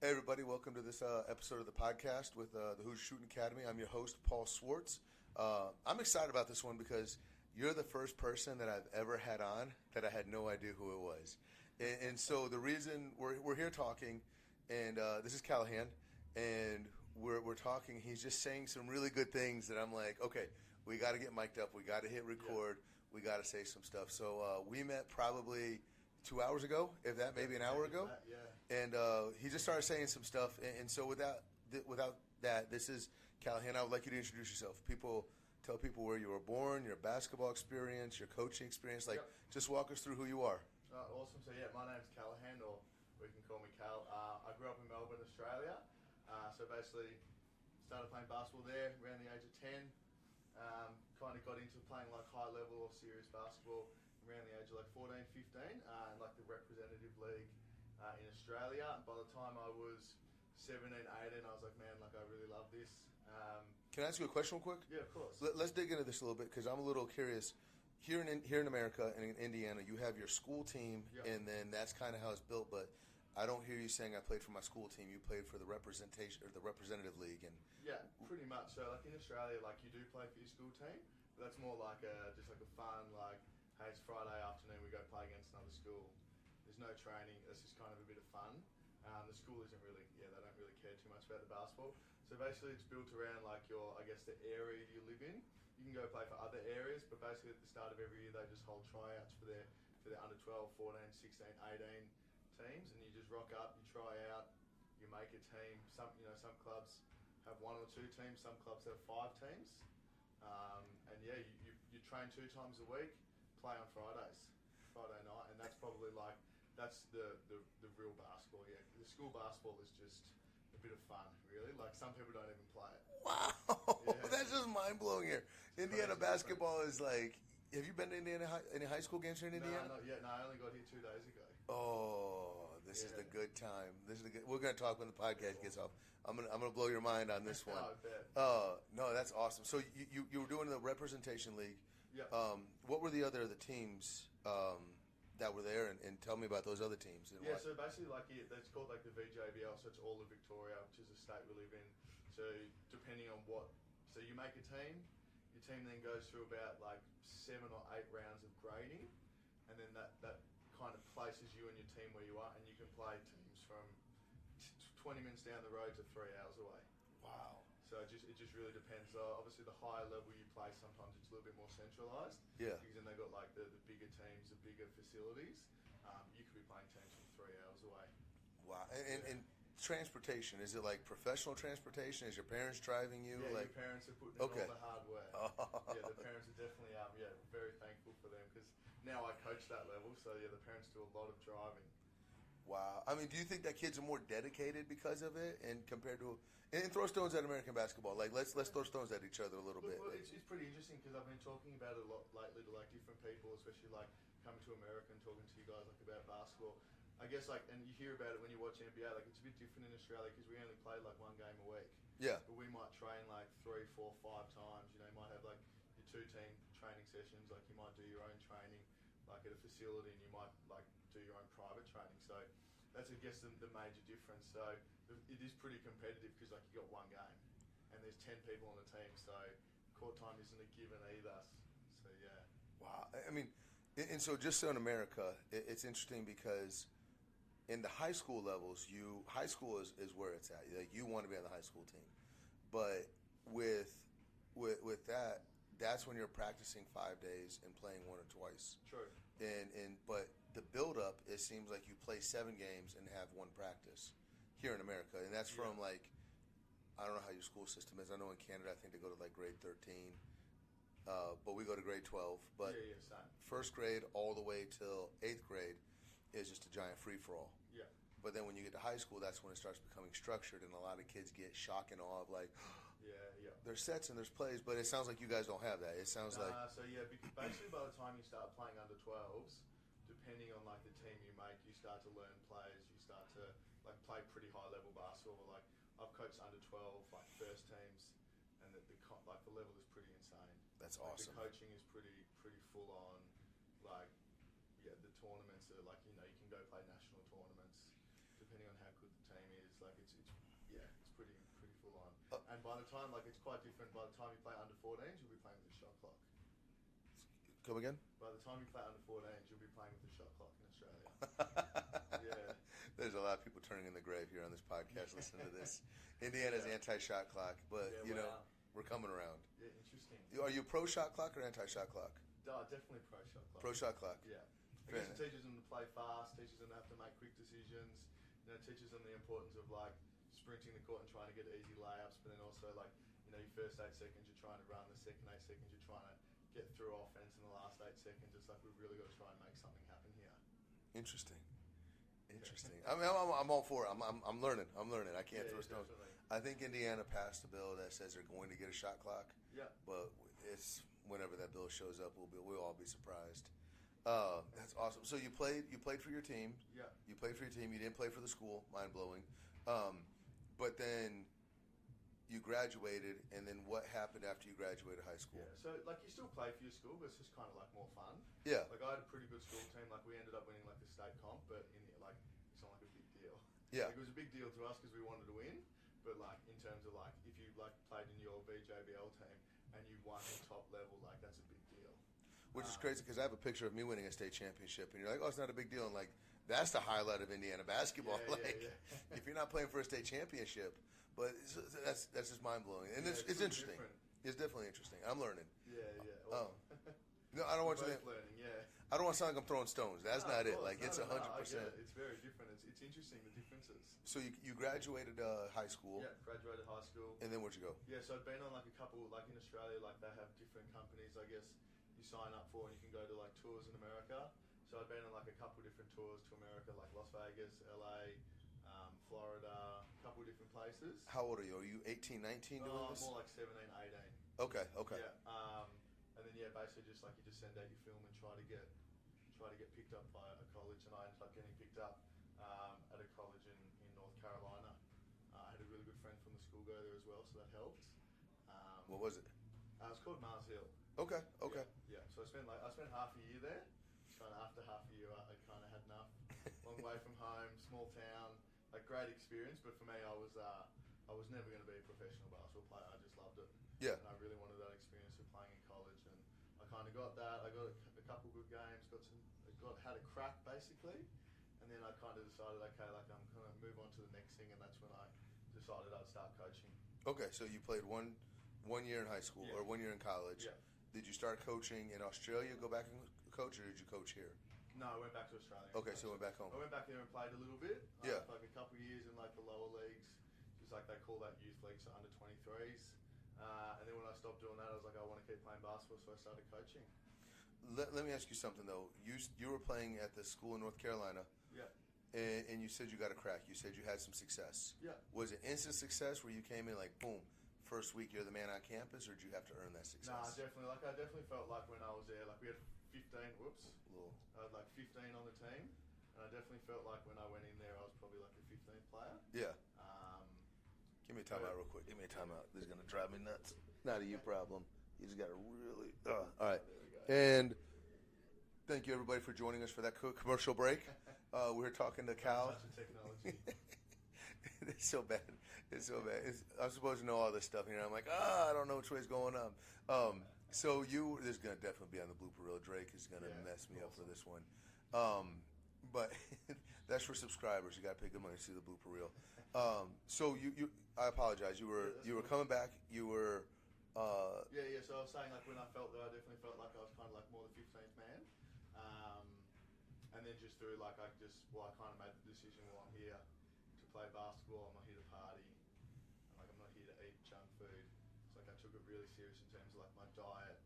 Hey everybody, welcome to this episode of the podcast with the Who's Shooting Academy. I'm your host, Paul Swartz. I'm excited about this one because you're the first person that I've ever had on that I had no idea who it was. And so the reason we're here talking, and this is Callaghan, and we're talking, he's just saying some really good things that I'm like, okay, we got to get mic'd up, we got to hit record, we got to say some stuff. So we met probably 2 hours ago, if that, maybe an hour ago. Yeah. And he just started saying some stuff. And so without that, this is Callaghan. I would like you to introduce yourself. Tell people where you were born, your basketball experience, your coaching experience. Just walk us through who you are. Awesome. So, my name's Callaghan, or you can call me Cal. I grew up in Melbourne, Australia. So basically, started playing basketball there around the age of 10. Kind of got into playing like high level or serious basketball around the age of like 14, 15, in like the representative league in Australia. And by the time I was 17, 18, I was like, man, like I really love this. Can I ask you a question real quick? Yeah, of course. Let's dig into this a little bit because I'm a little curious. Here in America and in Indiana, you have your school team, and then that's kind of how it's built. But I don't hear you saying I played for my school team. You played for the representation or the representative league, and yeah, pretty much. So like in Australia, like you do play for your school team, but that's more like just like a fun like. Hey, it's Friday afternoon, we go play against another school. There's no training, it's just kind of a bit of fun. The school isn't really, they don't really care too much about the basketball. So basically it's built around like the area you live in. You can go play for other areas, but basically at the start of every year they just hold tryouts for their under 12, 14, 16, 18 teams, and you just rock up, you try out, you make a team. Some clubs have one or two teams, some clubs have 5 teams. You train 2 times a week. Play on Friday night, and that's probably that's the real basketball. Yeah, the school basketball is just a bit of fun, really. Like some people don't even play it. Wow, that's just mind blowing here. Indiana basketball is like. Have you been to Indiana any high school games here in Indiana? No, not yet. No, I only got here 2 days ago. Oh, this is the good time. We're gonna talk when the podcast gets off. I'm gonna blow your mind on this one. I bet. No, that's awesome. So you were doing the representation league. Yeah. What were the teams that were there, and tell me about those other teams. And yeah, so basically, it's called the VJBL, so it's all of Victoria, which is a state we live in. So depending on so you make a team, your team then goes through about 7 or 8 rounds of grading, and then that kind of places you and your team where you are, and you can play teams from 20 minutes down the road to 3 hours away. Wow. So it just really depends. Obviously, the higher level you play, sometimes it's a little bit more centralised. Yeah. Because then they've got the bigger teams, the bigger facilities. You could be playing teams from 3 hours away. Wow. And transportation, is it like professional transportation? Is your parents driving you? Yeah, your parents are putting in all the hard work. Yeah, the parents are definitely very thankful for them because now I coach that level. So the parents do a lot of driving. Wow. I mean, do you think that kids are more dedicated because of it, and compared to and throw stones at American basketball? Let's throw stones at each other a little bit. Well, it's pretty interesting because I've been talking about it a lot lately to different people, especially coming to America and talking to you guys about basketball. I guess and you hear about it when you watch NBA. It's a bit different in Australia because we only play 1 game a week. Yeah. But we might train 3, 4, 5 times. You might have your 2-team training sessions. You might do your own training at a facility, and you might do your own private training. So that's the major difference. So it is pretty competitive because you got 1 game, and there's 10 people on the team. So court time isn't a given either. So yeah. Wow. I mean, and so just so in America, it's interesting because in the high school levels, high school is where it's at. You want to be on the high school team, but with that, that's when you're practicing 5 days and playing 1 or twice. True. But the build up, it seems like you play 7 games and have 1 practice here in America, and that's from I don't know how your school system is. I know in Canada, I think they go to grade 13, but we go to grade 12. But same. First grade all the way till 8th grade is just a giant free for all. Yeah. But then when you get to high school, that's when it starts becoming structured, and a lot of kids get shock and awe of there's sets and there's plays, but it sounds like you guys don't have that. It sounds because basically by the time you start playing under 12s, depending on the team you make, you start to learn plays, you start to play pretty high level basketball. I've coached under 12 first teams, and the level is pretty insane. That's awesome. The coaching is pretty full on. The tournaments are you can go play national tournaments. Depending on how good the team is, by the time, like, it's quite different. By the time you play under 14s, you'll be playing with a shot clock. Come again? By the time you play under 14s, you'll be playing with a shot clock in Australia. Yeah. There's a lot of people turning in the grave here on this podcast listening to this. Indiana's anti-shot clock, but, we're coming around. Yeah, interesting. Are you pro shot clock or anti-shot clock? Definitely pro shot clock. Pro shot clock. Yeah. I guess it teaches them to play fast, teaches them to have to make quick decisions, teaches them the importance of, like, sprinting the court and trying to get easy layups, but then also, like, your first 8 seconds you're trying to run, the second 8 seconds you're trying to get through offense, in the last 8 seconds it's like we've really got to try and make something happen here. Interesting. I mean, I'm all for it. I'm learning. I can't throw stones. Definitely. I think Indiana passed a bill that says they're going to get a shot clock. Yeah. But it's whenever that bill shows up, we'll all be surprised. That's awesome. So you played for your team. Yeah. You played for your team. You didn't play for the school. Mind blowing. But then you graduated, and then what happened after you graduated high school? Yeah. So, like, you still play for your school, but it's just kind of like more fun. Yeah. Like, I had a pretty good school team. Like, we ended up winning like the state comp, but it's not like a big deal. Yeah. Like, it was a big deal to us because we wanted to win. But, like, in terms of, like, if you, like, played in your VJBL team and you won the top level, like, that's a big deal. Which is crazy because I have a picture of me winning a state championship, and you're like, oh, it's not a big deal. And, like, that's the highlight of Indiana basketball. Yeah. If you're not playing for a state championship, but that's just mind-blowing. And it's interesting. Different. It's definitely interesting. I'm learning. Yeah. Well, No, I don't want you to. learning, yeah. I don't want to sound like I'm throwing stones. That's not it. Course. Like, it's 100%. I get it. It's very different. It's interesting, the differences. So you graduated high school. Yeah, graduated high school. And then where'd you go? Yeah, so I'd been on like a couple, like in Australia, like they have different companies, I guess, you sign up for and you can go to like tours in America. So I'd been on like a couple different tours to America, like Las Vegas, LA, Florida, a couple different places. How old are you? Are you 18, 19 doing this? More like 17, 18. Okay. Yeah, and then basically just like you just send out your film and try to get picked up by a college, and I ended up getting picked up at a college in North Carolina. I had a really good friend from the school go there as well, so that helped. What was it? It was called Mars Hill. Okay. Yeah. So I spent half a year there. Kind of after half a year, I kind of had enough. Long way from home, small town, like great experience. But for me, I was never going to be a professional basketball player. I just loved it. Yeah. And I really wanted that experience of playing in college, and I kind of got that. I got a couple good games, had a crack basically, and then I kind of decided, okay, like I'm going to move on to the next thing, and that's when I decided I'd start coaching. Okay, so you played one year in high school or 1 year in college. Yeah. Did you start coaching in Australia, go back and coach, or did you coach here? No, I went back to Australia. Okay, so went back home. I went back there and played a little bit. Yeah. For like a couple of years in like the lower leagues, just like they call that youth league, so under 23s. And then when I stopped doing that, I was like, I want to keep playing basketball, so I started coaching. Let me ask you something though. You were playing at the school in North Carolina. Yeah. And you said you got a crack. You said you had some success. Yeah. Was it instant success where you came in like boom, first week you're the man on campus, or did you have to earn that success? Nah, definitely. Like I definitely felt like when I was there, like we had 15. I had like 15 on the team, and I definitely felt like when I went in there, I was probably like the 15th player. Yeah. Give me a timeout real quick. Give me a timeout. This is gonna drive me nuts. Not a you problem. You just gotta really. All right. And thank you everybody for joining us for that commercial break. We were talking to Cal. Such a technology. It's so bad. I'm supposed to know all this stuff here. I'm like, I don't know which way's going on. So this is gonna definitely be on the blooper reel. Drake is gonna mess me up for this one. But that's for subscribers. You gotta pay good money to see the blooper reel. So I apologize. You were coming back. You were. Yeah. So I was saying, like, when I felt that, I definitely felt like I was kind of like more the 15th man. And then just through, like, I kind of made the decision, well, I'm here to play basketball. I'm not here to party. And, like, I'm not here to eat junk food. So, like, I took it really serious in terms of, like, my diet.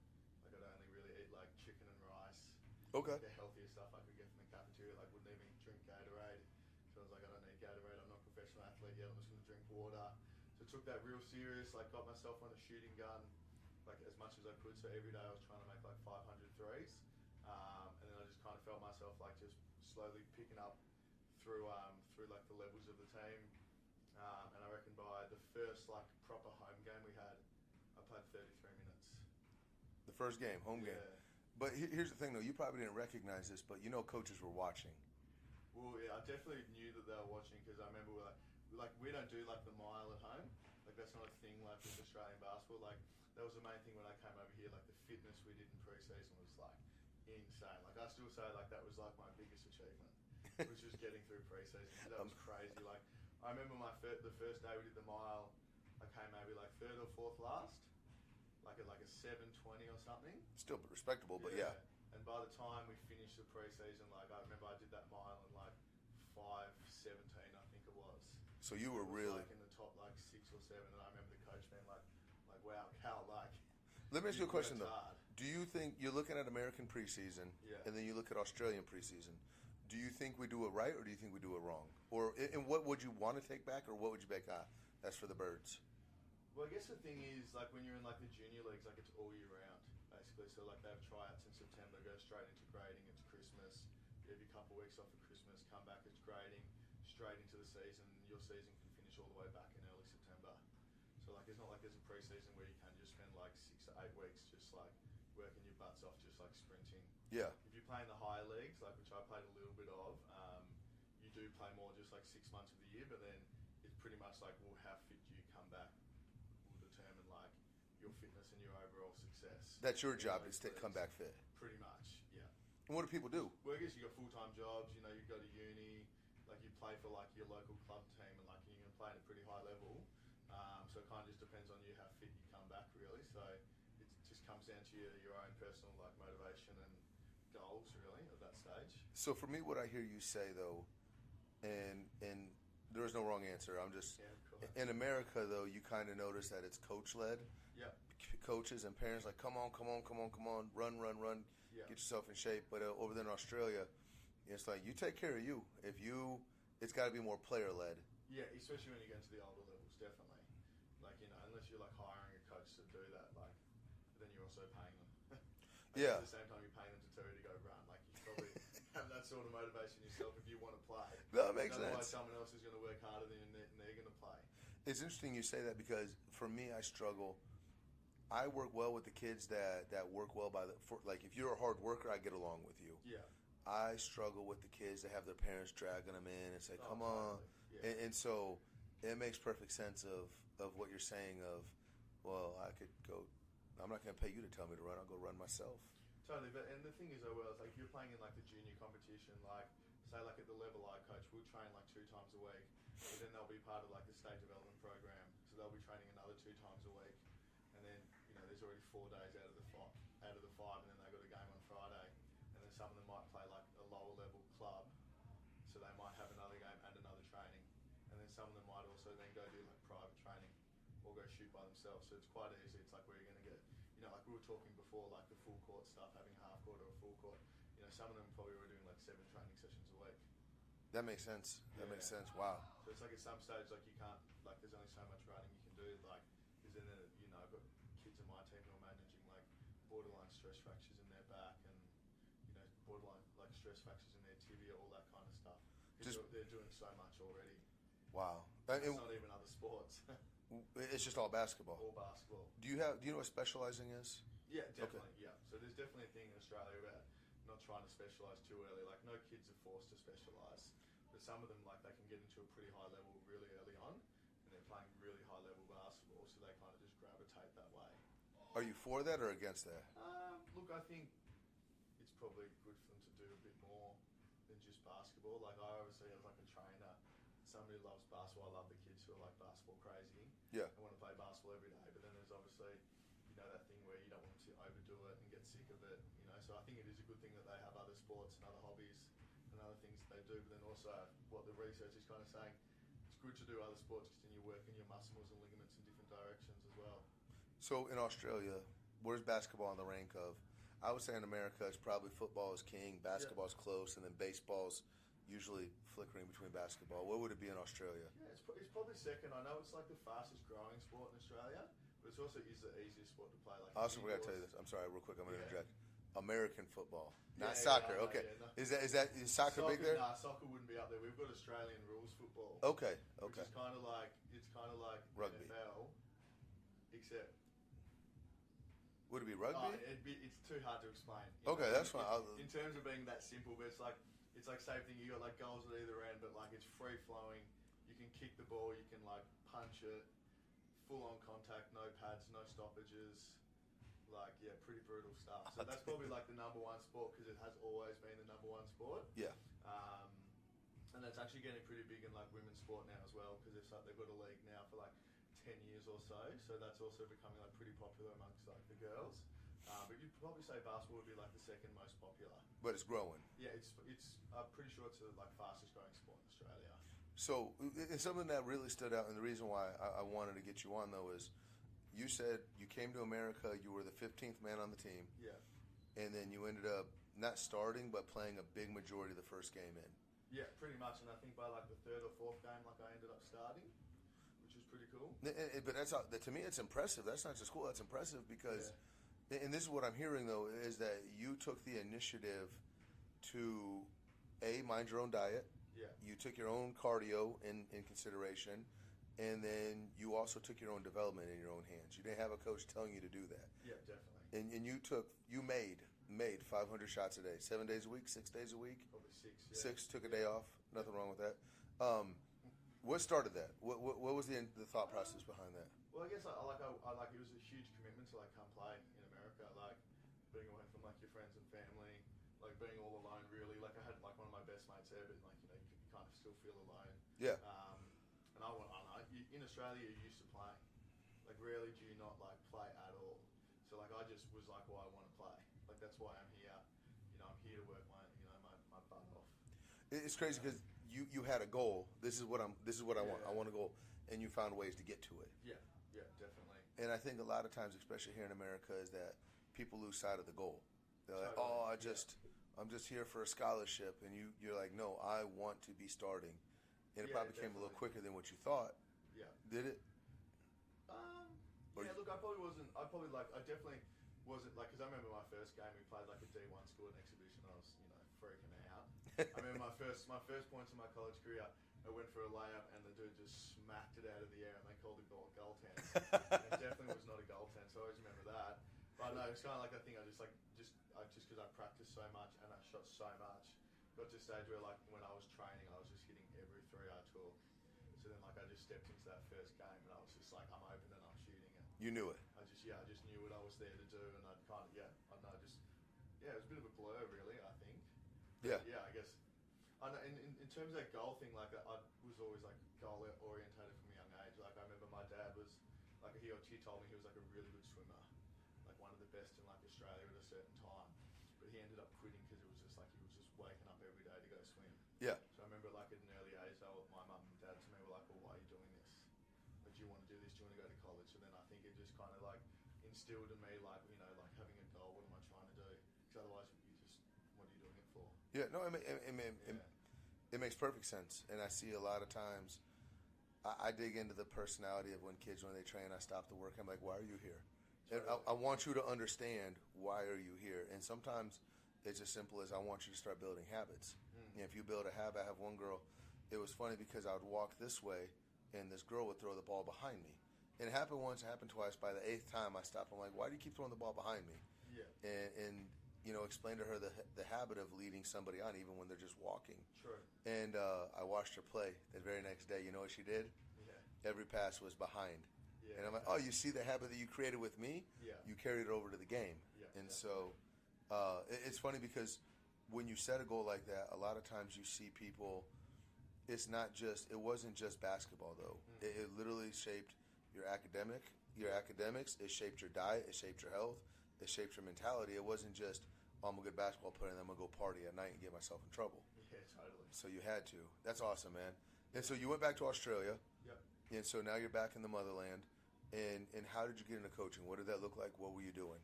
Like, I'd only really eat, like, chicken and rice. Okay. Like, the healthiest stuff I could get from the cafeteria. Like, wouldn't even drink Gatorade. So I was like, I don't need Gatorade. I'm not a professional athlete yet. I'm just going to drink water. So I took that real serious. Like, got myself on a shooting gun, like, as much as I could. So every day I was trying to make, like, 500 threes. And then I just kind of felt myself, like, just slowly picking up through like, the levels of the team. And I reckon by the first, like, proper home game we had, I played 33 minutes. The first game, home game. But here's the thing, though. You probably didn't recognize this, but you know coaches were watching. Well, yeah, I definitely knew that they were watching because I remember we don't do like the mile at home. Like that's not a thing like with Australian basketball. Like that was the main thing when I came over here. Like the fitness we did in pre-season was like insane. Like I still say like that was like my biggest achievement. It was just getting through pre-season. That was crazy. Like I remember the first day we did the mile. I came maybe like third or fourth last. Like a 7:20 or something. Still respectable, but yeah. And by the time we finished the pre-season, like I remember I did that mile in like 5:17, I think it was. So you were really like in the top like 6 or 7, and I remember the coach being like wow, Cal, like. Let me ask you a question though. Hard. Do you think you're looking at American preseason, and then you look at Australian preseason? Do you think we do it right, or do you think we do it wrong? Or and what would you want to take back, or what would you make? That's for the birds. Well, I guess the thing is, like, when you're in, like, the junior leagues, like, it's all year round, basically. So, like, they have tryouts in September, go straight into grading, it's Christmas. You have a couple of weeks off for Christmas, come back, it's grading, straight into the season. Your season can finish all the way back in early September. So, like, it's not like there's a pre-season where you can just spend, like, 6 to 8 weeks just, like, working your butts off, just, like, sprinting. Yeah. If you play in the higher leagues, like, which I played a little bit of, you do play more just, like, 6 months of the year, but then it's pretty much like, well, how fit do you come back? Determine like your fitness and your overall success. That's your job, is to come back fit. Pretty much, yeah. And what do people do? Well, I guess you got full-time jobs. You know, you go to uni, like you play for like your local club team, and like you're gonna play at a pretty high level. So it kind of just depends on you how fit you come back, really. So it just comes down to your own personal like motivation and goals, really, at that stage. So for me, what I hear you say though, and there is no wrong answer. I'm just in America though. You kind of notice that it's coach led. Yeah. Coaches and parents like, come on, run, Yeah. get yourself in shape. But over there in Australia, it's like you take care of you. It's got to be more player led. Yeah, especially when you get into the older levels, definitely. Like, you know, unless you're like hiring a coach to do that, like, then you're also paying them. Yeah. At the same time, you're paying them to tell you to go run. Like, you probably have that sort of motivation yourself if you want to play. That makes sense. Otherwise, someone else is going to work harder than they're going to play. It's interesting you say that because for me, I struggle. I work well with the kids that work well like if you're a hard worker, I get along with you. Yeah. I struggle with the kids that have their parents dragging them in and say, come on. Yeah. And so it makes perfect sense of what you're saying of, well, I could go, I'm not going to pay you to tell me to run, I'll go run myself. Totally, and the thing is, like if you're playing in like the junior competition, like say like at the level I coach, we'll train like 2 times a week, but then they'll be part of like the state development program, so they'll be training another 2 times a week, and then there's already 4 days out of the 5, and then they got a game on Friday, and then some of them might play like a lower level club, so they might have another game and another training, and then some of them might also then go do like private training or go shoot by themselves. So it's quite easy. It's like where you're going to get, like we were talking before, like the full court stuff, having a half court or a full court. Some of them probably were doing like 7 training sessions a week. That makes sense. That makes sense. Wow. So it's like at some stage, like you can't, like there's only so much running you can do. Like, because then, I've got kids in my team who are managing like borderline stress fractures in their back and, borderline like stress fractures in their tibia, all that kind of stuff. They're doing so much already. Wow. It's not even other sports. It's just all basketball. All basketball. Do you know what specializing is? Yeah, definitely. Okay. Yeah. So there's definitely a thing in Australia about not trying to specialize too early. Like no kids are forced to specialize, but some of them like they can get into a pretty high level really early on, and they're playing really high level basketball, so they kind of just gravitate that way. Are you for that or against that? Look, I think it's probably good for them to do a bit more than just basketball. Like I obviously as like a trainer, somebody who loves basketball. I love the kids who are like basketball crazy. Yeah. And want to play basketball every day, but then there's obviously, that thing where you don't want them to overdo it and get sick of it, So I think it is a good thing that they have other sports and other hobbies and other things that they do, but then also what the research is kind of saying, it's good to do other sports because then you're working your muscles and ligaments in different directions as well. So in Australia, where's basketball on the rank of? I would say in America, it's probably football is king, basketball's close, and then baseball's usually flickering between basketball. What would it be in Australia? Yeah, it's probably second. I know it's like the fastest growing sport in Australia, but it's also is the easiest sport to play. Like I also forgot to tell you this. I'm sorry, real quick. I'm going to interject. American football, not Yeah, soccer. I know, okay, yeah, no. Is soccer big there? Nah, soccer wouldn't be up there. We've got Australian rules football. Okay. Which is kind of like Rugby. NFL, except would it be rugby? It's too hard to explain. Okay, that's fine. In terms of being that simple, but it's like same thing. You got like goals at either end, but like it's free flowing. You can kick the ball. You can like punch it, full on contact, no pads, no stoppages. Like, yeah, pretty brutal stuff. So that's probably like the number one sport because it has always been the number one sport. Yeah. And that's actually getting pretty big in like women's sport now as well because they've got a league now for like 10 years or so. So that's also becoming like pretty popular amongst like the girls. But you'd probably say basketball would be like the second most popular. But it's growing. Yeah, it's. I'm pretty sure it's the like fastest growing sport in Australia. So, and something that really stood out, and the reason why I wanted to get you on though is, you said you came to America, you were the 15th man on the team. Yeah. And then you ended up not starting, but playing a big majority of the first game in. Yeah, pretty much. And I think by like the third or fourth game, like I ended up starting, which was pretty cool. But to me, it's impressive. That's not just cool. That's impressive because, and this is what I'm hearing though, is that you took the initiative to, mind your own diet. Yeah. You took your own cardio in consideration. And then you also took your own development in your own hands. You didn't have a coach telling you to do that. Yeah, definitely. And you made 500 shots a day, 7 days a week, 6 days a week. Probably 6. Yeah. 6, took a day off. Nothing wrong with that. What started that? What was the thought process behind that? Well, I guess I like it was a huge commitment to like come play in America, like being away from like your friends and family, like being all alone. Really, like I had like one of my best mates there, but like you kind of still feel alone. Yeah. And I don't know. In Australia, you're used to playing. Like, rarely do you not like play at all. So like, I just was like, well, I want to play. Like, that's why I'm here. I'm here to work my butt off. It's crazy because you had a goal. This is what I want. I want a goal, and you found ways to get to it. Yeah, definitely. And I think a lot of times, especially here in America, is that people lose sight of the goal. They're like, I'm just here for a scholarship, and you're like, no, I want to be starting. And it probably came a little quicker than what you thought. Yeah. Did it? Yeah, look, I definitely wasn't, like, because I remember my first game, we played, like, a D1 school exhibition, I was, freaking out. I remember my first points in my college career, I went for a layup, and the dude just smacked it out of the air, and they called it goaltend. It definitely was not a goaltend, so I always remember that. But no, it's kind of like that thing, just because I practiced so much, and I shot so much, got to a stage where, like, when I was training, I was just hitting every three I took. So then, like, I just stepped into that first game, and I was just like, I'm open and I'm shooting it. You knew it. I just knew what I was there to do, and I'd kind of, it was a bit of a blur, really, I think. Yeah. But, I guess. I know, in terms of that goal thing, like, I was always, like, goal orientated from a young age. Like, I remember my dad was, like, he told me he was, like, a really good swimmer, like, one of the best in, like, Australia at a certain time. But he ended up quitting because it was just, like, he was just waking up every day to go swim. Yeah. So I remember, like, at an early age, my mum and dad to me were like, well, why are you doing this? Like, do you want to do this? Do you want to go to college? So then I think it just kind of, like, instilled in me, like, like having a goal. What am I trying to do? Because otherwise, what are you doing it for? Yeah, no, it makes perfect sense. And I see a lot of times, I dig into the personality of when they train, I stop the work. I'm like, why are you here? And I want you to understand, why are you here? And sometimes it's as simple as I want you to start building habits. If you build a habit, I have one girl, it was funny because I would walk this way and this girl would throw the ball behind me. And it happened once, it happened twice. By the 8th time I stopped, I'm like, why do you keep throwing the ball behind me? Yeah. And explain to her the habit of leading somebody on even when they're just walking. True. And I watched her play the very next day. You know what she did? Yeah. Every pass was behind. Yeah. And I'm like, oh, you see the habit that you created with me? Yeah. You carried it over to the game. Yeah, and so it's funny because when you set a goal like that, a lot of times you see people, it wasn't just basketball though. It literally shaped your academics, it shaped your diet, it shaped your health, it shaped your mentality. It wasn't just, I'm a good basketball player and I'm going to go party at night and get myself in trouble. Yeah, totally. So you had to. That's awesome, man. And so you went back to Australia. Yep. And so now you're back in the motherland. And how did you get into coaching? What did that look like? What were you doing?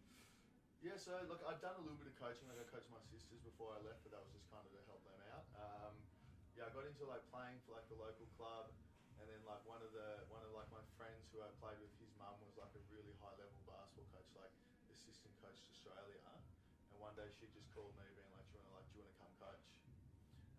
Yeah, so look, I'd done a little bit of coaching. Like, I coached my sisters before I left, but that was just kind of to help them out. I got into like playing for like the local club, and then like one of like my friends who I played with, his mum was like a really high level basketball coach, like assistant coach to Australia. And one day she just called me, being like, do you want to come coach?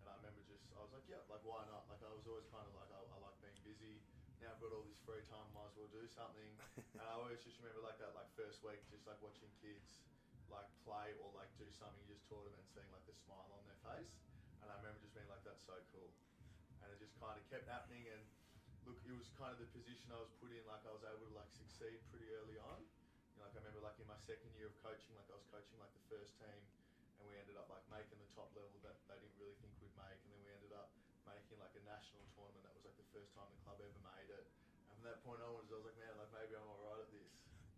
And I remember I was like, yeah, like why not? Like I was always kind of like I like being busy. Now I've got all this free time, might as well do something. And I always just remember like that like first week, just like watching kids like play or like do something you just taught them and seeing like the smile on their face. And I remember just being like, that's so cool. And it just kind of kept happening. And look, it was kind of the position I was put in. Like I was able to like succeed pretty early on. You know, like I remember like in my second year of coaching, like I was coaching like the first team, and we ended up like making the top level that they didn't really think we'd make, and then we ended up making like a national tournament. That was like the first time the club ever made it. And from that point onwards, I was like, man, like maybe I'm all right at this.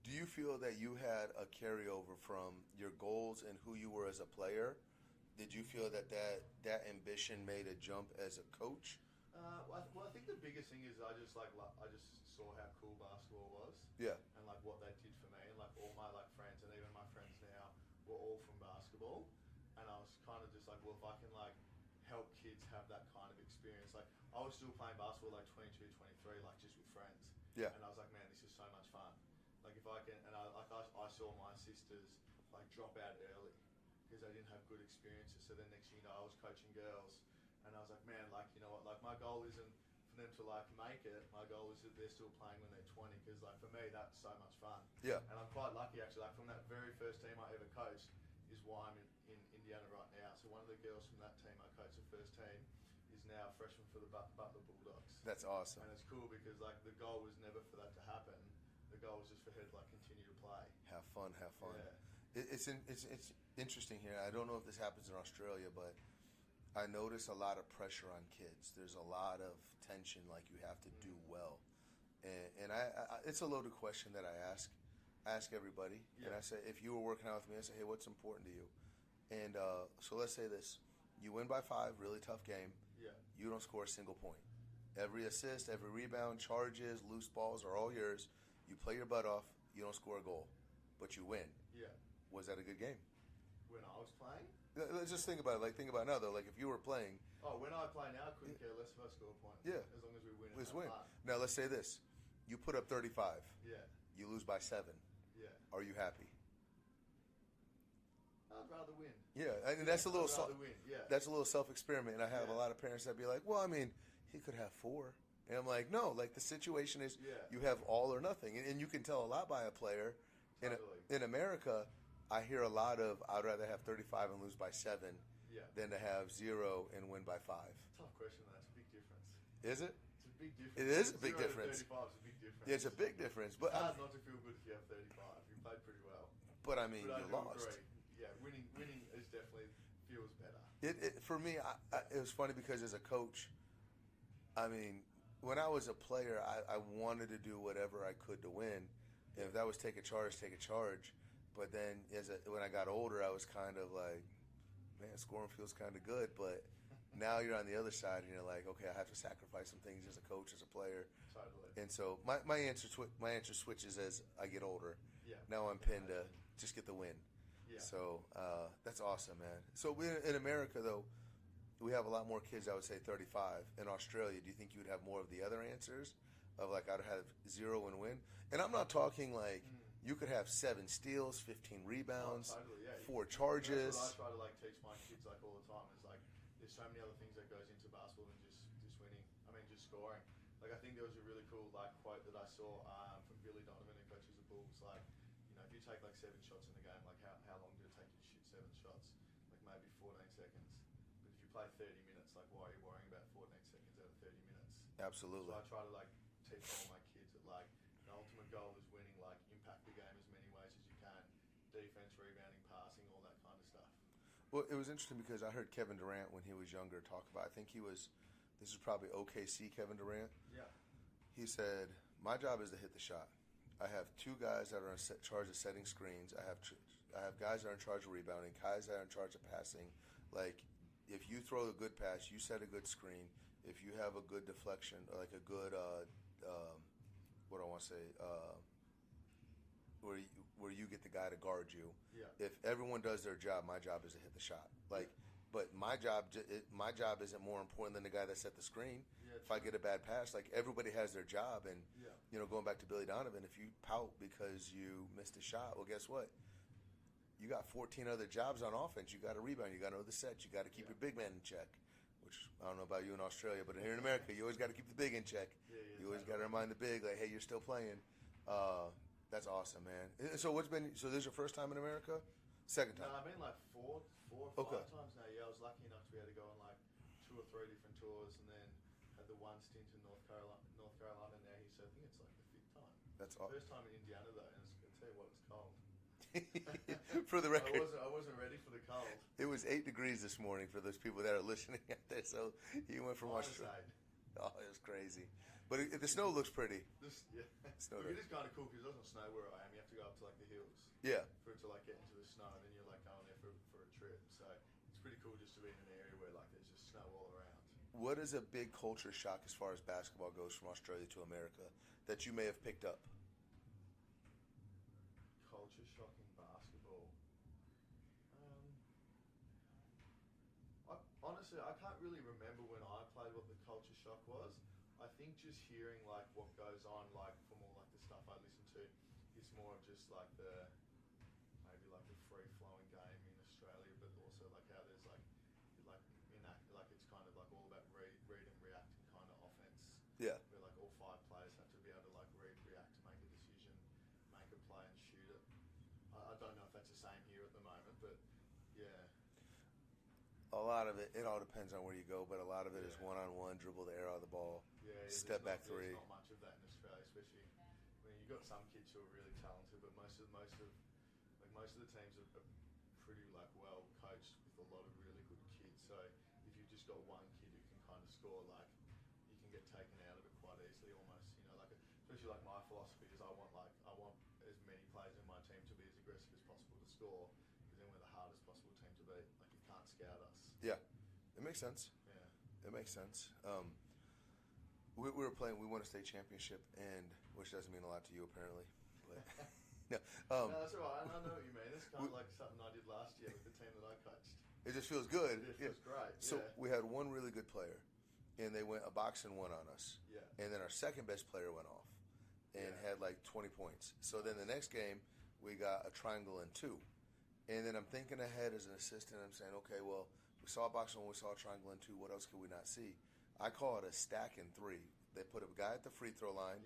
Do you feel that you had a carryover from your goals and who you were as a player? Did you feel that ambition made a jump as a coach? Well, I think the biggest thing is I just saw how cool basketball was. Yeah. And like what they did for me, and like all my like friends and even my friends now were all from basketball, and I was kind of just like, well, if I can like help kids have that kind of experience, like I was still playing basketball like 22, 23, like just with friends. Yeah. And I was like, man, this is so much fun. Like if I can, and I saw my sisters like drop out early because they didn't have good experiences. So then next thing you know, I was coaching girls, and I was like, man, like you know what, like my goal isn't for them to like make it. My goal is that they're still playing when they're 20, because like for me that's so much fun. Yeah. And I'm quite lucky actually. Like from that very first team I ever coached is why I'm in Indiana right now. So one of the girls from that team I coached, the first team, is now a freshman for the Butler Bulldogs. That's awesome. And it's cool because like the goal was never for that to happen. The goal was just for her to like continue to play. Have fun. Yeah. It's interesting here. I don't know if this happens in Australia, but I notice a lot of pressure on kids. There's a lot of tension, like you have to do well. And I it's a loaded question that I ask everybody. Yeah. And I say, if you were working out with me, I say, hey, what's important to you? And so let's say this. You win by 5, really tough game. Yeah. You don't score a single point. Every assist, every rebound, charges, loose balls are all yours. You play your butt off. You don't score a goal, but you win. Yeah. Was that a good game? When I was playing? Let's just think about it. Like, think about it now, though. Like, if you were playing. Oh, when I play now, I couldn't care less if I score a point. Yeah. As long as we win. Let's win. Now, let's say this. You put up 35. Yeah. You lose by 7. Yeah. Are you happy? I'd rather win. Yeah, and that's a little I'd rather win. Yeah. that's a little self-experiment. And I have a Yeah. lot of parents that be like, well, I mean, he could have 4. And I'm like, no, like the situation is you have all or nothing. And you can tell a lot by a player. Totally. In America, I hear a lot of, I'd rather have 35 and lose by 7 than to have 0 and win by 5. Tough question. That's a big difference. Is it? It's a big difference. It is a big 0 to difference. 35 is a big difference. Yeah, it's a big difference. But It's hard not to feel good if you have 35. You played pretty well. But I mean, But I you do lost. agree. Yeah, winning is definitely feels better. For me, it was funny because as a coach, I mean, when I was a player, I wanted to do whatever I could to win. And if that was take a charge, take a charge. But then when I got older, I was kind of like, man, scoring feels kind of good. But now you're on the other side, and you're like, okay, I have to sacrifice some things as a coach, as a player. Totally. And so my answer switches as I get older. Yeah. Now I'm pinned to just get the win. Yeah. So that's awesome, man. So in America, though, we have a lot more kids, I would say 35. In Australia, do you think you would have more of the other answers? Of like, I'd have 0 and win? And I'm not talking like you could have 7 steals, 15 rebounds, Totally, yeah. 4 charges. That's what I try to like teach my kids like all the time. Is like there's so many other things that goes into basketball than just winning. I mean, just scoring. Like I think there was a really cool like quote that I saw from Billy Donovan, who coaches the Bulls. Like, you know, if you take like 7 shots in a game, like how long did it take you to shoot 7 shots? Like maybe 14 seconds. But if you play 30 minutes, like why are you worrying about 14 seconds out of 30 minutes? Absolutely. So I try to like teach all my kids that like the ultimate goal is winning. Like impact the game as many ways as you can. Defense, rebounding, passing, all that kind of stuff. Well, it was interesting because I heard Kevin Durant when he was younger talk about. I think this is probably OKC Kevin Durant. Yeah. He said, "My job is to hit the shot. I have 2 guys that are in charge of setting screens. I have guys that are in charge of rebounding, guys that are in charge of passing. Like, if you throw a good pass, you set a good screen. If you have a good deflection, like a good what I want to say, where you get the guy to guard you. Yeah. If everyone does their job, my job is to hit the shot. Like, but my job isn't more important than the guy that set the screen. Yeah, if I get a bad pass, like everybody has their job, and Yeah. going back to Billy Donovan, if you pout because you missed a shot, well, guess what? You got 14 other jobs on offense. You got to rebound. You got to know the sets. You got to keep your big man in check. Which I don't know about you in Australia, but here in America, you always got to keep the big in check. You always got to remind the big, like, hey, you're still playing. That's awesome, man. So so this is your first time in America? Second time? No, I've been like four or five times now. Yeah, I was lucky enough to be able to go on like 2 or 3 different tours, and then had the one stint in North Carolina now. I think it's like the 5th time. That's awesome. First time in Indiana though, and I tell you what, it's cold. For the record, I wasn't ready for the cold. it was 8 degrees this morning for those people that are listening out there. So you went from Australia. Oh, it was crazy. But the snow looks pretty. Snow Look, it is kind of cool because it doesn't snow where I am. You have to go up to like the hills. Yeah. For it to like get into the snow, and then you're like going there for a trip. So it's pretty cool just to be in an area where like there's just snow all around. What is a big culture shock as far as basketball goes from Australia to America that you may have picked up? Culture shock in basketball. Honestly, I can't really remember when I played what the culture shock was. I think just hearing like what goes on, like from all like the stuff I listen to, it's more of just like maybe like the free flowing game in Australia, but also like how there's like it's kind of like all about read and react and kind of offense. Yeah. Where like all 5 players have to be able to like read, react, make a decision, make a play, and shoot it. I don't know if that's the same here at the moment, but yeah. A lot of it all depends on where you go, but a lot of it is one-on-one, dribble the air out of the ball, step back three. There's not much of that in Australia, especially. I mean, you've got some kids who are really talented, but most of the teams are pretty like well coached with a lot of really good kids. So if you've just got one kid who can kind of score, like you can get taken out of it quite easily, almost. You know, like especially like my philosophy is I want as many players in my team to be as aggressive as possible to score, because then we're the hardest possible team to beat. Like you can't scout us. Yeah, it makes sense. Yeah, it makes sense. We were playing. We won a state championship, and which doesn't mean a lot to you apparently. But no, no, that's all right. I know what you mean. It's kind of like something I did last year with the team that I coached. It just feels good. It feels great. So we had one really good player, and they went a box and one on us. Yeah. And then our second best player went off, and had like 20 points. So then the next game we got a triangle and 2, and then I'm thinking ahead as an assistant. I'm saying, okay, well, we saw a box and one, we saw a triangle and 2. What else could we not see? I call it a stack and 3. They put a guy at the free throw line,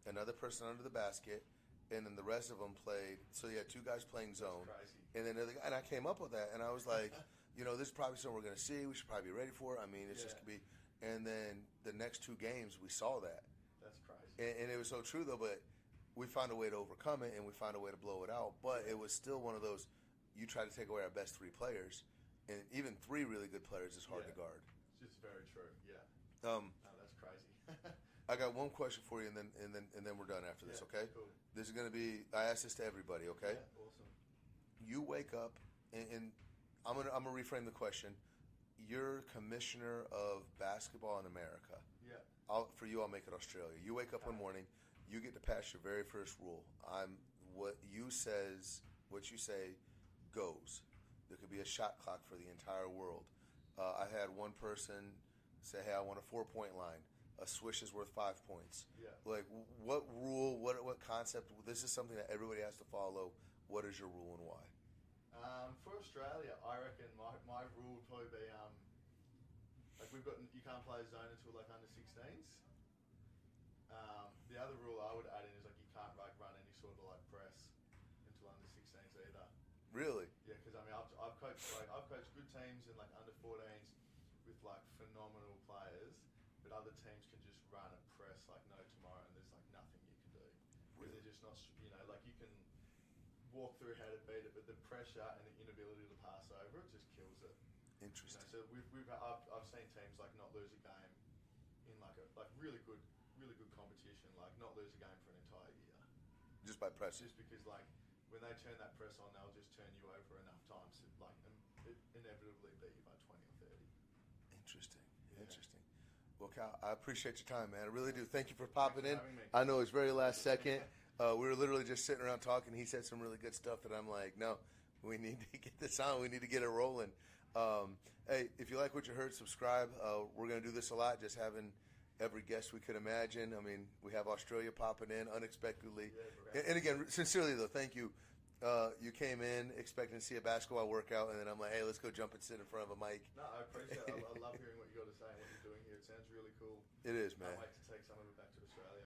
another person under the basket, and then the rest of them played. So you had 2 guys playing zone, and then and I came up with that, and I was like, this is probably something we're going to see. We should probably be ready for it. I mean, it's just could be. And then the next 2 games, we saw that. That's crazy. And it was so true though, but we found a way to overcome it, and we found a way to blow it out. But it was still one of those. You try to take away our best 3 players, and even 3 really good players is hard to guard. It's just very true. Yeah. No, that's crazy. I got one question for you, and then we're done after this. Okay. Cool. This is going to be. I asked this to everybody. Okay. Yeah, awesome. You wake up, and I'm gonna reframe the question. You're commissioner of basketball in America. Yeah. For you, I'll make it Australia. You wake up one morning, you get to pass your very first rule. What you say goes. There could be a shot clock for the entire world. I had one person say, "Hey, I want a 4-point line. A swish is worth 5 points." Yeah. Like, what rule? What concept? This is something that everybody has to follow. What is your rule and why? For Australia, I reckon my rule would probably be like you can't play a zone until like under 16s. The other rule I would add in is like you can't like run any sort of like press until under 16s either. Really? Yeah, because I mean I've coached good teams in like under 14s with like phenomenal players, but other teams can just run a press like no tomorrow, and there's like nothing you can do. Really? They're just not, like you can walk through how to beat it, but the pressure and the inability to pass over it just kills it. Interesting. So I've seen teams like not lose a game in like really good competition, like not lose a game for an entire year. Just by pressing. Just because like when they turn that press on, they'll just turn you over enough times to like inevitably beat you by 20 or 30. Interesting. Well, Cal, I appreciate your time, man. I really do. Thank you for popping in. Having me. I know it's very last second. We were literally just sitting around talking. He said some really good stuff that I'm like, no, we need to get this on. We need to get it rolling. Hey, if you like what you heard, subscribe. We're going to do this a lot, just having every guest we could imagine. I mean, we have Australia popping in unexpectedly. And again, sincerely, though, thank you. You came in expecting to see a basketball workout, and then I'm like, hey, let's go jump and sit in front of a mic. No, I appreciate it. I love hearing what you got to say and what you're doing here. It sounds really cool. It is, man. Can't wait to take some of it back